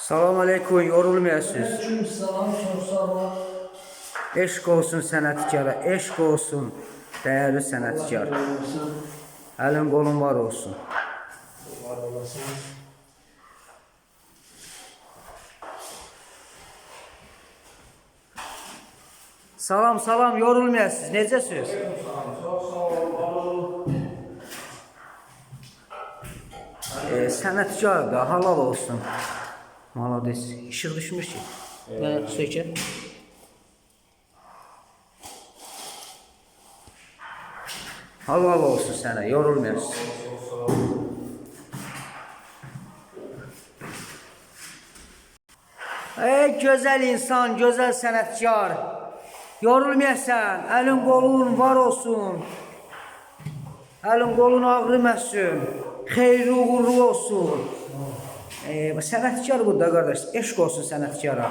Salam aleyküm, yorulmayasınız. Aleyküm salam, çok sağ ol. Eşq olsun sənətkara, eşq olsun değerli sənətkar. Əlin qolun var olsun. Var olasın. Salam salam, yorulmayasınız. Necəsiz? Çok sağ ol. Sənətkar da halal olsun. Malades. İşıq düşmüş ki. Ben sökər. Halal olsun sənə, yorulmayasınız. Ey güzel insan, güzel sənətkar. Yorulmayasan, əlin qolun var olsun. Əlin qolun ağrımasın. Xeyirli uğurlu olsun. Sənətkar burada qardaş, eşq olsun sənətkara.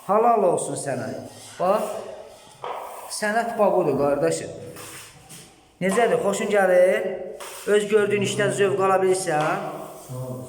Halal olsun sənə. Bax, sənət babudur qardaşım. Necədir, xoşun gəlir? Öz gördüyün işdən zövq alabilirsən. Sağ ol.